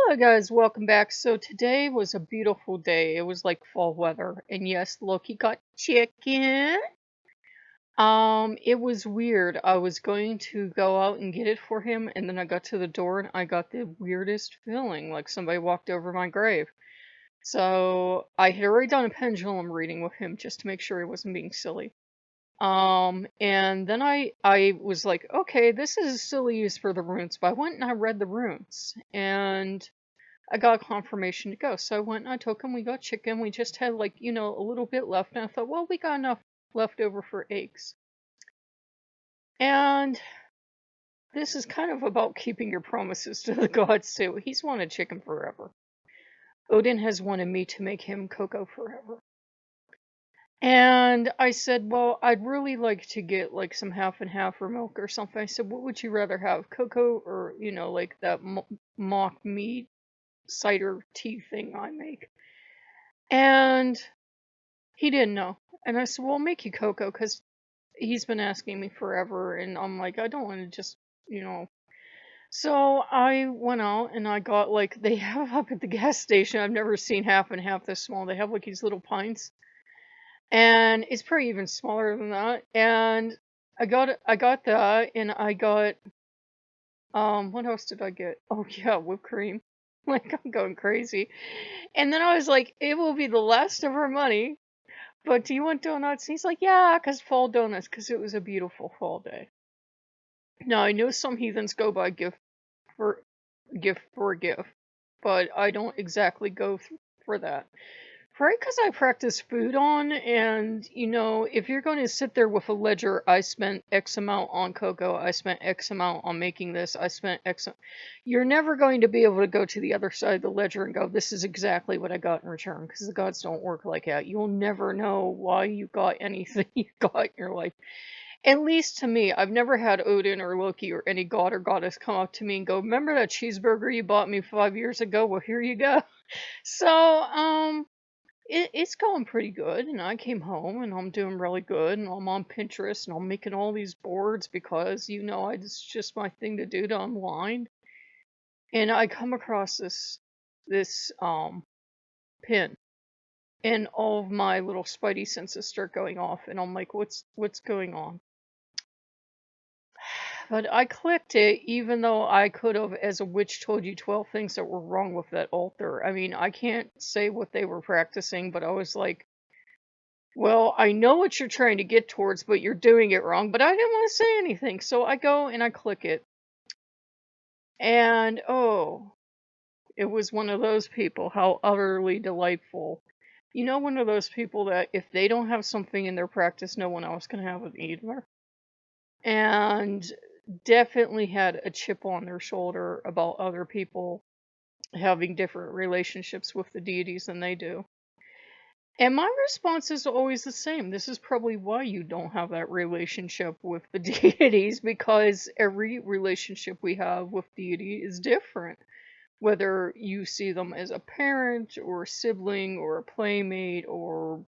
Hello guys, welcome back. So today was a beautiful day. It was like fall weather. And yes, Loki got chicken. It was weird. I was going to go out and get it for him, and then I got to the door and I got the weirdest feeling, like somebody walked over my grave. So I had already done a pendulum reading with him just to make sure he wasn't being silly. And then I was like, okay, this is a silly use for the runes, but I went and I read the runes, and I got confirmation to go. So I went and I took him. We got chicken. We just had like, a little bit left. And I thought, well, we got enough left over for eggs. And this is kind of about keeping your promises to the gods too. He's wanted chicken forever. Odin has wanted me to make him cocoa forever. And I said, well, I'd really like to get like some half and half or milk or something. I said, what would you rather have, cocoa or, like that mock meat cider tea thing I make? And he didn't know. And I said, well, I'll make you cocoa because he's been asking me forever. And I'm like, I don't want to just, you know. So I went out and I got like, they have up at the gas station, I've never seen half and half this small. They have like these little pints. And it's probably even smaller than that. And I got that, and I got, what else did I get? Oh yeah, whipped cream. Like, I'm going crazy. And then I was like, it will be the last of our money. But do you want donuts? He's like, yeah, because fall donuts, because it was a beautiful fall day. Now, I know some heathens go by for gift for gift, but I don't exactly go for that. Right, because I practice food on, and if you're going to sit there with a ledger, I spent X amount on cocoa, I spent X amount on making this, I spent X. You're never going to be able to go to the other side of the ledger and go, this is exactly what I got in return, because the gods don't work like that. You'll never know why you got anything you got in your life. At least to me, I've never had Odin or Loki or any god or goddess come up to me and go, remember that cheeseburger you bought me 5 years ago? Well, here you go. So, it's going pretty good, and I came home and I'm doing really good, and I'm on Pinterest and I'm making all these boards because it's just my thing to do to unwind. And I come across this pin, and all of my little spidey senses start going off, and I'm like, what's going on? But I clicked it, even though I could have, as a witch, told you 12 things that were wrong with that altar. I mean, I can't say what they were practicing, but I was like, well, I know what you're trying to get towards, but you're doing it wrong. But I didn't want to say anything. So I go and I click it. And oh, it was one of those people. How utterly delightful. One of those people that if they don't have something in their practice, no one else can have it either. And definitely had a chip on their shoulder about other people having different relationships with the deities than they do. And my response is always the same. This is probably why you don't have that relationship with the deities, because every relationship we have with deity is different. Whether you see them as a parent or a sibling or a playmate or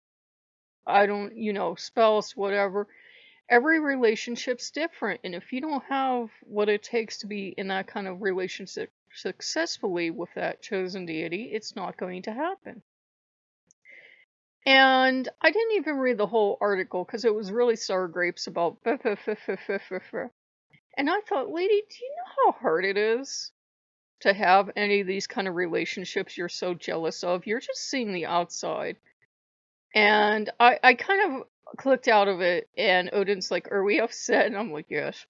spouse, whatever. Every relationship's different. And if you don't have what it takes to be in that kind of relationship successfully with that chosen deity, it's not going to happen. And I didn't even read the whole article because it was really sour grapes about. And I thought, lady, do you know how hard it is to have any of these kind of relationships you're so jealous of? You're just seeing the outside. And I kind of clicked out of it, and Odin's like, are we upset? And I'm like, yes.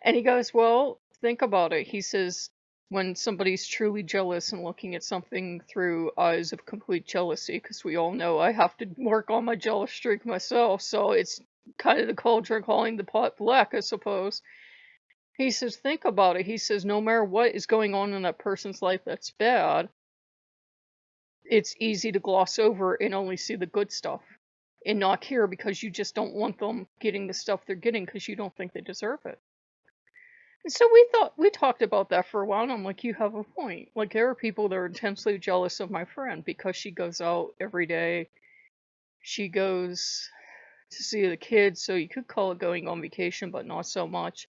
And he goes, well, think about it. He says, when somebody's truly jealous and looking at something through eyes of complete jealousy, because we all know I have to work on my jealous streak myself, so it's kind of the cauldron calling the pot black, I suppose. He says, think about it. He says, no matter what is going on in that person's life that's bad, it's easy to gloss over and only see the good stuff and not care because you just don't want them getting the stuff they're getting because you don't think they deserve it. And so we talked about that for a while, and I'm like, you have a point. Like, there are people that are intensely jealous of my friend because she goes out every day. She goes to see the kids, so you could call it going on vacation, but not so much.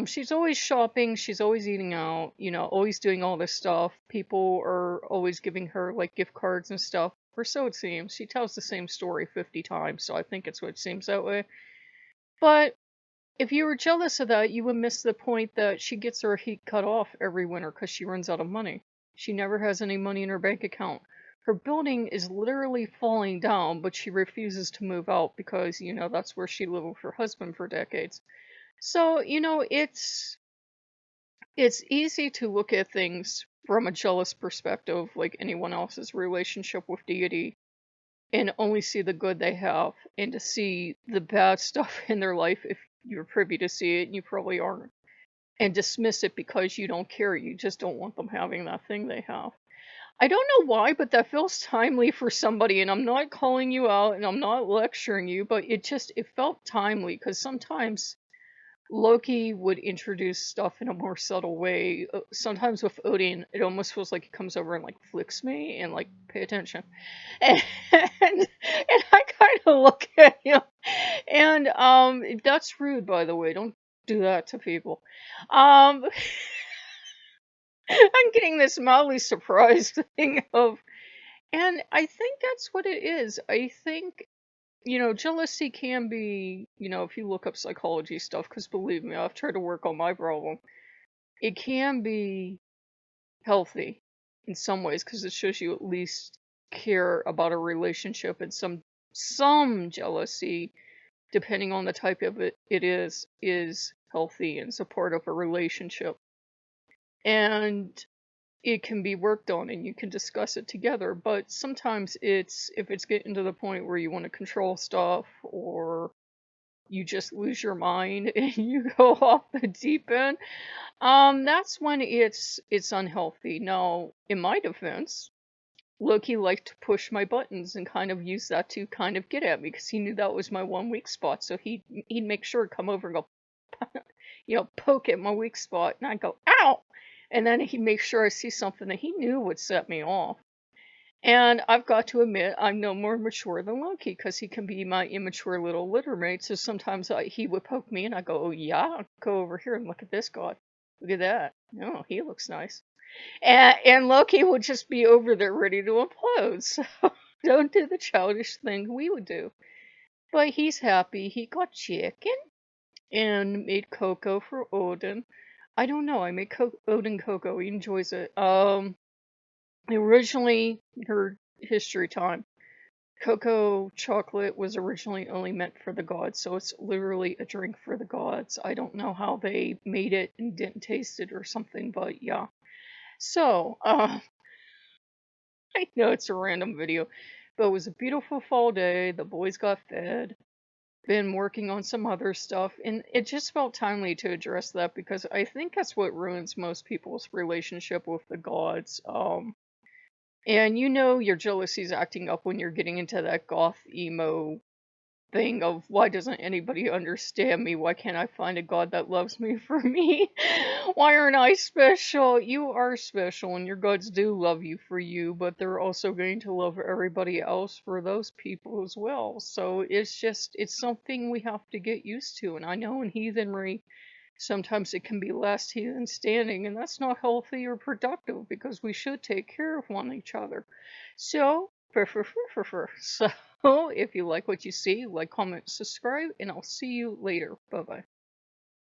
She's always shopping, she's always eating out, always doing all this stuff. People are always giving her like gift cards and stuff, or so it seems. She tells the same story 50 times, so I think it's what it seems that way. But if you were jealous of that, you would miss the point that she gets her heat cut off every winter because she runs out of money. She never has any money in her bank account. Her building is literally falling down, but she refuses to move out because, that's where she lived with her husband for decades. So, it's easy to look at things from a jealous perspective, like anyone else's relationship with deity, and only see the good they have, and to see the bad stuff in their life if you're privy to see it, and you probably aren't, and dismiss it because you don't care. You just don't want them having that thing they have. I don't know why, but that feels timely for somebody, and I'm not calling you out and I'm not lecturing you, but it felt timely because sometimes Loki would introduce stuff in a more subtle way. Sometimes with Odin, it almost feels like he comes over and like flicks me and like pay attention, and and I kind of look at him, and that's rude, by the way. Don't do that to people. Um, I'm getting this mildly surprised thing of, and I think that's what it is. I think jealousy can be, if you look up psychology stuff, because believe me, I've tried to work on my problem. It can be healthy in some ways because it shows you at least care about a relationship, and some jealousy, depending on the type of it is healthy and support of a relationship. And it can be worked on and you can discuss it together, but sometimes if it's getting to the point where you want to control stuff, or you just lose your mind and you go off the deep end, that's when it's unhealthy. Now, in my defense, Loki liked to push my buttons and kind of use that to kind of get at me because he knew that was my one weak spot. So he'd make sure to come over and go, poke at my weak spot, and I'd go, ow! And then he'd make sure I see something that he knew would set me off. And I've got to admit, I'm no more mature than Loki because he can be my immature little littermate. So sometimes he would poke me, and I go, oh yeah, go over here and look at this god. Look at that. Oh, he looks nice. And Loki would just be over there ready to implode. So don't do the childish thing we would do. But he's happy. He got chicken and made cocoa for Odin. I don't know. I made Odin cocoa. He enjoys it. Originally, her history time. Cocoa chocolate was originally only meant for the gods, so it's literally a drink for the gods. I don't know how they made it and didn't taste it or something, but yeah. So, I know it's a random video, but it was a beautiful fall day. The boys got fed. Been working on some other stuff, and it just felt timely to address that because I think that's what ruins most people's relationship with the gods. And your jealousy's acting up when you're getting into that goth emo thing of why doesn't anybody understand me? Why can't I find a god that loves me for me? Why aren't I special? You are special, and your gods do love you for you, but they're also going to love everybody else for those people as well. So it's something we have to get used to. And I know in heathenry, sometimes it can be last heathen standing, and that's not healthy or productive because we should take care of one each other. So, so if you like what you see, like, comment, subscribe, and I'll see you later. Bye bye.